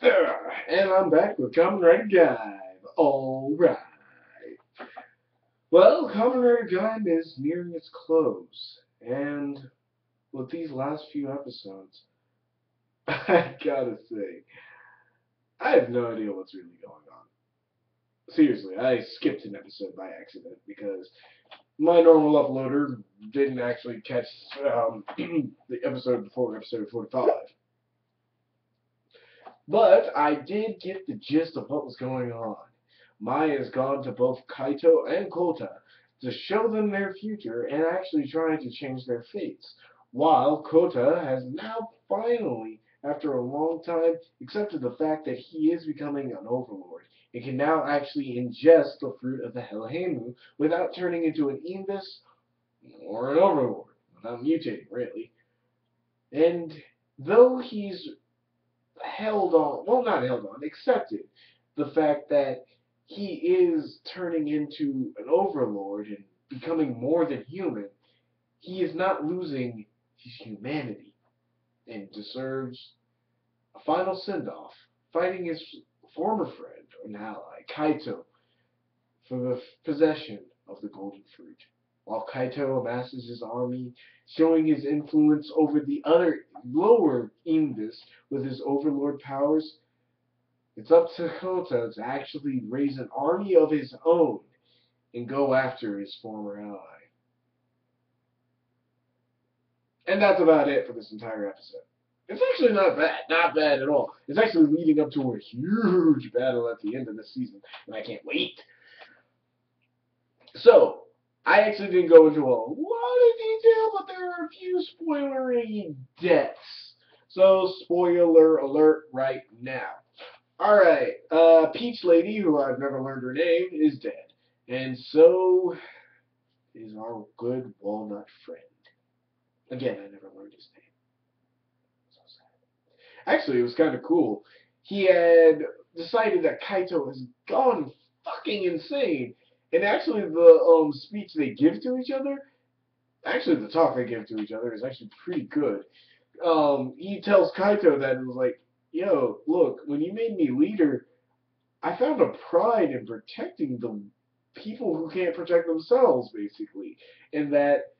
And I'm back with Kamen Rider Gaim. Alright. Well, Kamen Rider Gaim is nearing its close. And with these last few episodes, I gotta say, I have no idea what's really going on. Seriously, I skipped an episode by accident because my normal uploader didn't actually catch the episode before episode 45. But I did get the gist of what was going on. Mai has gone to both Kaito and Kota to show them their future and actually trying to change their fates, while Kota has now finally, after a long time, accepted the fact that he is becoming an overlord and can now actually ingest the fruit of the Helheimu without turning into an Invis or an overlord, without mutating, really. And though he's held on, well, not held on, accepted the fact that he is turning into an overlord and becoming more than human, he is not losing his humanity and deserves a final send-off, fighting his former friend and ally, Kaito, for the possession of the golden fruit. While Kaito amasses his army, showing his influence over the other lower Indus with his overlord powers, it's up to Kota to actually raise an army of his own and go after his former ally. And that's about it for this entire episode. It's actually not bad. Not bad at all. It's actually leading up to a huge battle at the end of the season, and I can't wait. So, I actually didn't go into a lot of detail, but there are a few spoilery deaths. So, spoiler alert right now. Alright, Peach Lady, who I've never learned her name, is dead. And so is our good walnut friend. Again, I never learned his name. So sad. Actually, it was kind of cool. He had decided that Kaito has gone fucking insane. And actually, the speech they give to each other, actually, the talk they give to each other is actually pretty good. He tells Kaito that it was like, yo, look, when you made me leader, I found a pride in protecting the people who can't protect themselves, basically. And that,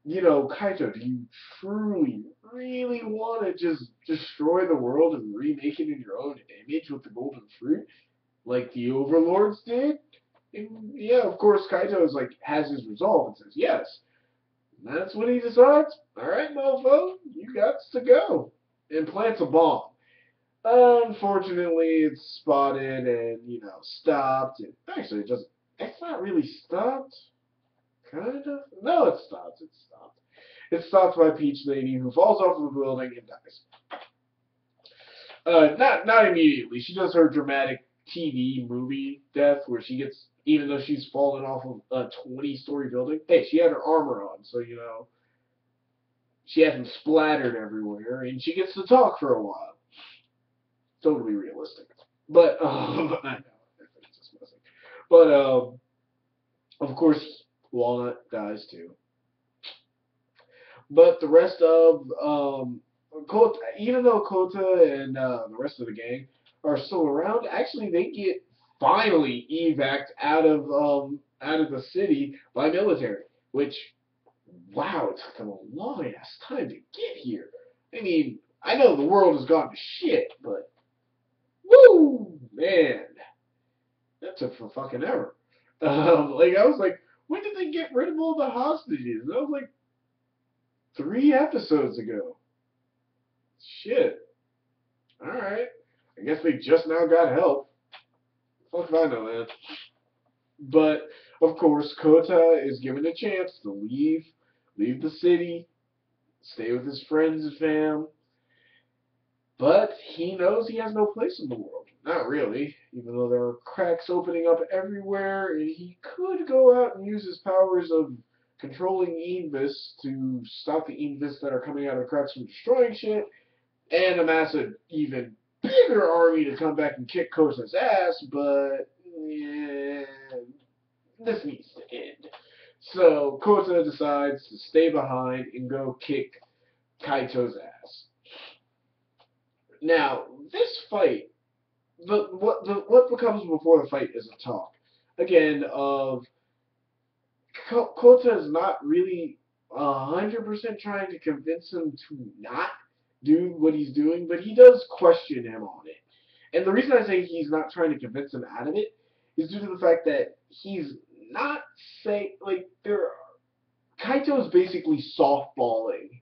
Kaito, do you truly, really want to just destroy the world and remake it in your own image with the golden fruit, like the overlords did? And yeah, of course, Kaito is like has his resolve and says yes. And that's when he decides, all right, mofo, you got to go, and plants a bomb. Unfortunately, it's spotted and, stopped. Actually, it doesn't. It's not really stopped. Kind of. No, it stops. It's stopped. It's stopped by Peach Lady, who falls off of the building and dies. Not immediately. She does her dramatic TV movie death, where she gets, even though she's fallen off of a 20-story building. Hey, she had her armor on, so she hasn't splattered everywhere, and she gets to talk for a while. Totally realistic. But I know it's just messing. But of course, Walnut dies too. But the rest of Kota, even though Kota and the rest of the gang are still around, actually they get finally evac'd out of the city by military. Which, wow, it took them a long ass time to get here. I mean, I know the world has gone to shit, but woo, man, that took for fucking ever. Like I was like, when did they get rid of all the hostages? And I was like, 3 episodes ago. Shit. All right. I guess they just now got help. Fuck if I know that. But of course, Kota is given a chance to leave the city, stay with his friends and fam. But he knows he has no place in the world. Not really, even though there are cracks opening up everywhere, and he could go out and use his powers of controlling Invis to stop the Invis that are coming out of the cracks from destroying shit, and amass an even bigger army to come back and kick Kosa's ass, but yeah, this needs to end. So Kosa decides to stay behind and go kick Kaito's ass. Now, this fight, what becomes before the fight is a talk. Again, of Kota is not really 100% trying to convince him to not do what he's doing, but he does question him on it. And the reason I say he's not trying to convince him out of it is due to the fact that he's not saying, like, Kaito's basically softballing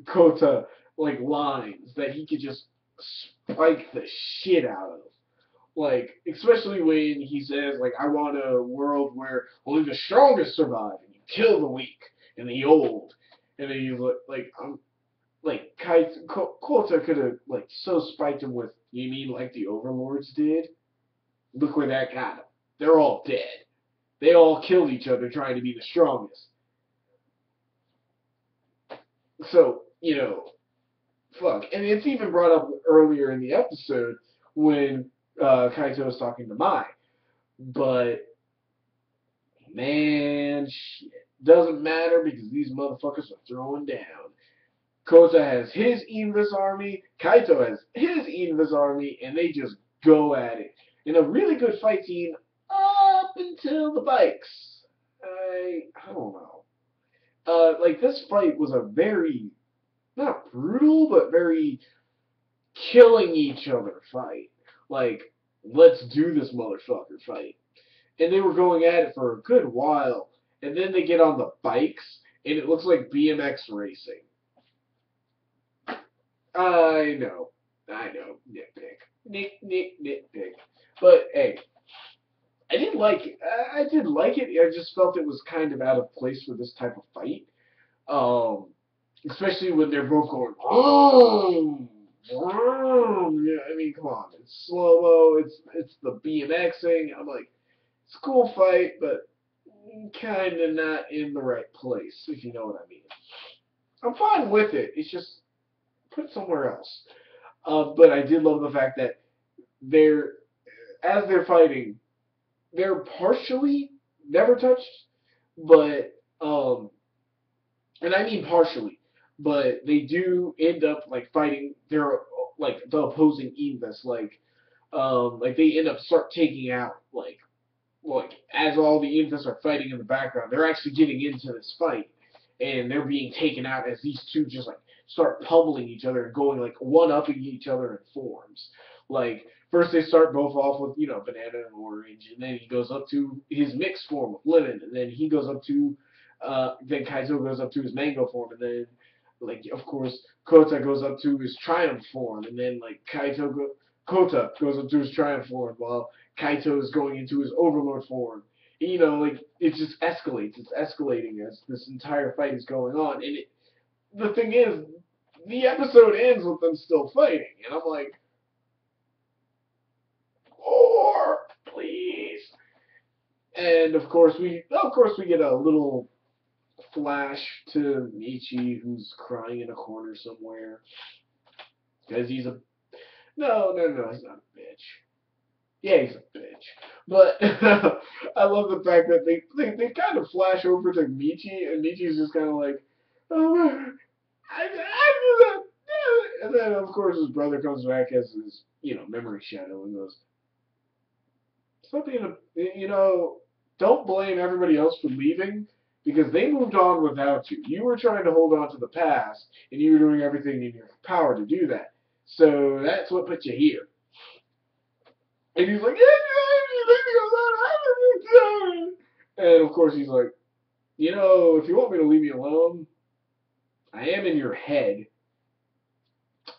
Kota, like, lines that he could just spike the shit out of. Like, especially when he says, like, I want a world where only the strongest survive, and you kill the weak and the old. And then you look, like, Kota could have, like, so spiked him with, you mean like the overlords did? Look where that got him. They're all dead. They all killed each other trying to be the strongest. So, fuck. And it's even brought up earlier in the episode when Kaito was talking to Mai. But, man, shit. Doesn't matter because these motherfuckers are throwing down. Kota has his Invis army, Kaito has his Invis army, and they just go at it. In a really good fight scene up until the bikes. I don't know. Like, this fight was a very, not brutal, but very killing each other fight. Like, let's do this motherfucker fight. And they were going at it for a good while, and then they get on the bikes, and it looks like BMX racing. I know, nitpick. Nitpick. But, hey, I did like it. I did like it. I just felt it was kind of out of place for this type of fight. Especially when they're both going, boom, boom. Yeah, I mean, come on. It's slow-mo. It's the BMXing. I'm like, it's a cool fight, but kind of not in the right place, if you know what I mean. I'm fine with it. It's just, put it somewhere else. But I did love the fact that as they're fighting, they're partially never touched, but and I mean partially, but they do end up like fighting their like the opposing Invis, like they end up start taking out like as all the Invis are fighting in the background, they're actually getting into this fight, and they're being taken out as these two just like start pummeling each other and going like one-upping each other in forms. Like, first they start both off with, banana and orange, and then he goes up to his mixed form with lemon, and then he goes up to, then Kaito goes up to his mango form, and then, like, of course, Kota goes up to his triumph form, and then, like, Kota goes up to his triumph form, while Kaito is going into his overlord form. Like, it just escalates. It's escalating as this entire fight is going on, and the thing is, the episode ends with them still fighting, and I'm like, more, please. And of course we get a little flash to Michi, who's crying in a corner somewhere because he's a no, he's not a bitch. Yeah, he's a bitch. But I love the fact that they kind of flash over to Michi, and Michi's just kind of like, oh, I do that. And then, of course, his brother comes back as his, memory shadow and goes, something, don't blame everybody else for leaving because they moved on without you. You were trying to hold on to the past, and you were doing everything in your power to do that. So that's what put you here. And he's like, and of course he's like, if you want me to leave you alone, I am in your head.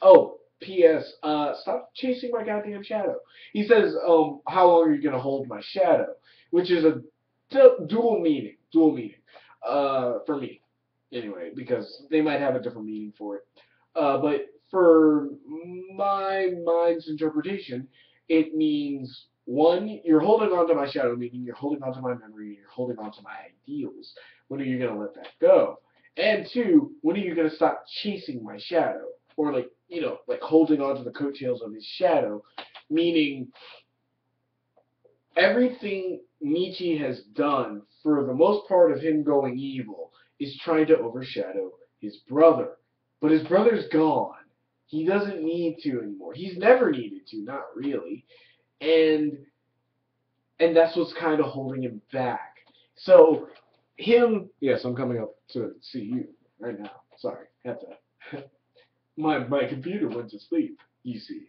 Oh, P.S. Stop chasing my goddamn shadow. He says, how long are you gonna hold my shadow? Which is a dual meaning. For me, anyway, because they might have a different meaning for it. But for my mind's interpretation, it means, one, you're holding on to my shadow, meaning you're holding on to my memory, you're holding on to my ideals. When are you gonna let that go? And two, when are you gonna stop chasing my shadow? Or like holding on to the coattails of his shadow, meaning everything Michi has done for the most part of him going evil is trying to overshadow his brother. But his brother's gone. He doesn't need to anymore. He's never needed to, not really. And that's what's kind of holding him back. So him, yes, I'm coming up to see you right now. Sorry, had to. My computer went to sleep. You see.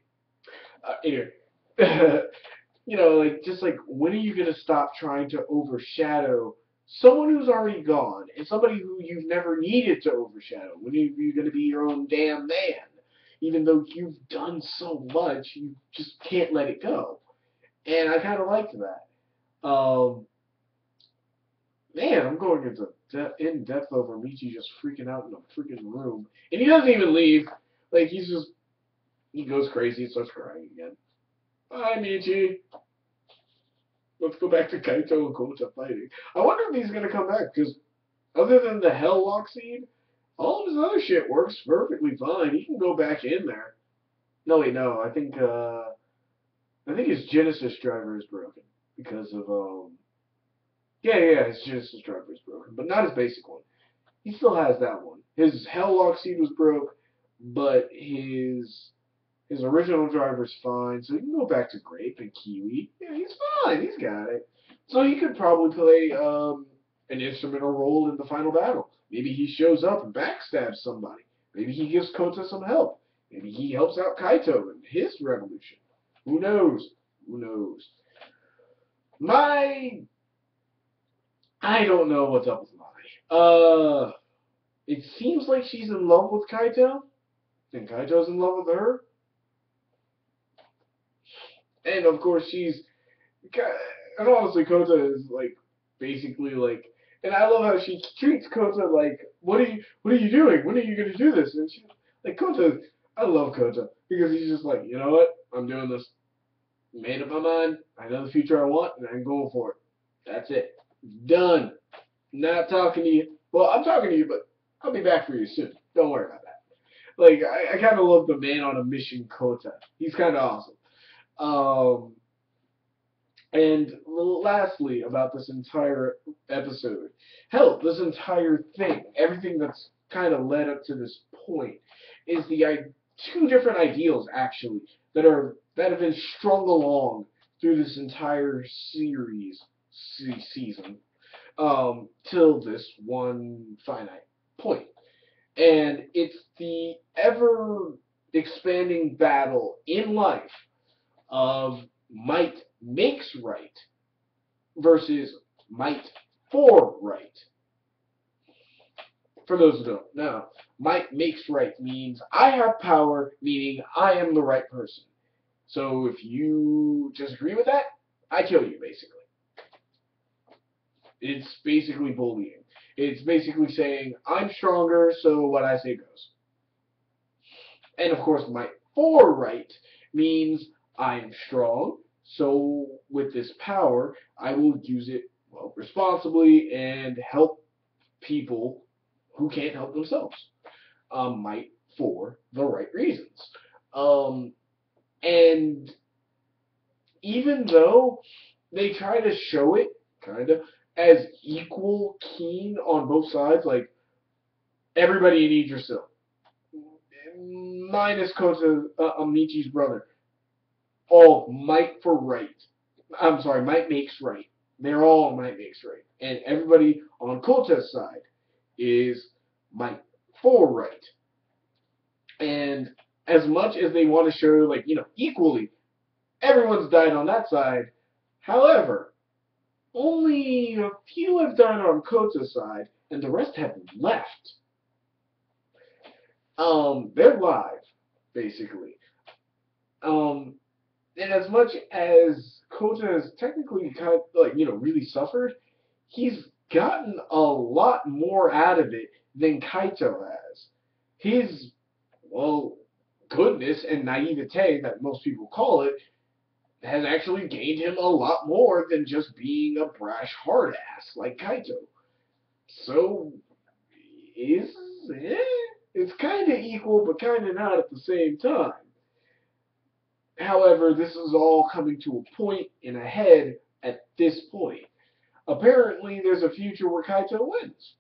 Anyway, like just like when are you gonna stop trying to overshadow someone who's already gone and somebody who you've never needed to overshadow? When are you gonna be your own damn man? Even though you've done so much, you just can't let it go. And I kind of liked that. Man, I'm going into in depth over Michi just freaking out in a freaking room, and he doesn't even leave. Like he goes crazy and starts crying again. Bye, Michi. Let's go back to Kaito and Kota fighting. I wonder if he's gonna come back because other than the Helllock scene, all of his other shit works perfectly fine. He can go back in there. No, wait, no. I think his Genesis driver is broken because of yeah, his Genesis driver is broken, but not his basic one. He still has that one. His Helllock seed was broke, but his original driver's fine, so he can go back to Grape and Kiwi. Yeah, he's fine. He's got it. So he could probably play an instrumental role in the final battle. Maybe he shows up and backstabs somebody. Maybe he gives Kota some help. Maybe he helps out Kaito in his revolution. Who knows? Who knows? I don't know what's up with Mai. It seems like she's in love with Kaito, and Kaito's in love with her. And of course and honestly Kota is like, basically like, and I love how she treats Kota like, what are you doing? When are you gonna do this? And she, like, Kota, I love Kota, because he's just like, you know what? I'm doing this. Made up my mind. I know the future I want, and I'm going for it. That's it. Done. Not talking to you. Well, I'm talking to you, but I'll be back for you soon. Don't worry about that. Like, I kind of love the man on a mission Kota. He's kind of awesome. And lastly, about this entire episode, hell, this entire thing, everything that's kind of led up to this point, is two different ideals actually that have been strung along through this entire season, till this one finite point. And it's the ever expanding battle in life of might makes right versus might for right. For those who don't know, might makes right means I have power, meaning I am the right person. So if you disagree with that, I kill you, basically. It's basically bullying. It's basically saying, I'm stronger, so what I say goes. And of course, might for right means I'm strong, so with this power, I will use it, well, responsibly and help people who can't help themselves. Might for the right reasons. And even though they try to show it, kind of, as equal keen on both sides, like, everybody in Idrisil, minus Kota, Amichi's brother, all might for right. I'm sorry, might makes right. They're all might makes right. And everybody on Kota's side is might for right. And as much as they want to show, like, equally, everyone's died on that side. However, only a few have died on Kota's side, and the rest have left. They're live, basically. And as much as Kota has technically kind of, like, really suffered, he's gotten a lot more out of it than Kaito has. His, well, goodness and naivete, that most people call it, has actually gained him a lot more than just being a brash hard ass like Kaito. So, it's kind of equal, but kind of not at the same time. However, this is all coming to a point in a head at this point. Apparently, there's a future where Kaito wins.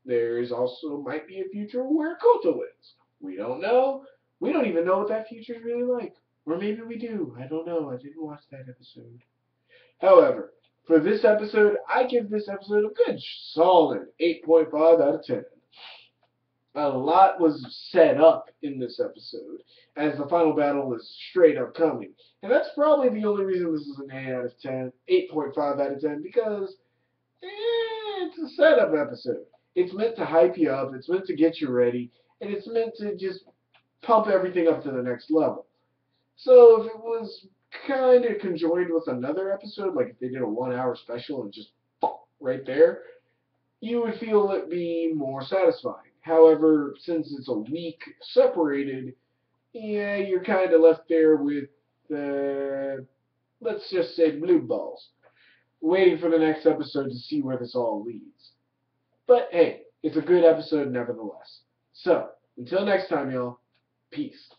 There's also might be a future where Kota wins. We don't know, We don't even know what that future is really like. Or maybe we do. I don't know. I didn't watch that episode. However, for this episode, I give this episode a good solid 8.5 out of 10. A lot was set up in this episode, as the final battle is straight up coming. And that's probably the only reason this is an 8 out of 10, 8.5 out of 10, because it's a setup episode. It's meant to hype you up, it's meant to get you ready, and it's meant to just pump everything up to the next level. So if it was kind of conjoined with another episode, like if they did a 1 hour special and just right there, you would feel it be more satisfying. However, since it's a week separated, yeah, you're kind of left there with, let's just say, blue balls, waiting for the next episode to see where this all leads. But hey, it's a good episode nevertheless. So, until next time, y'all, peace.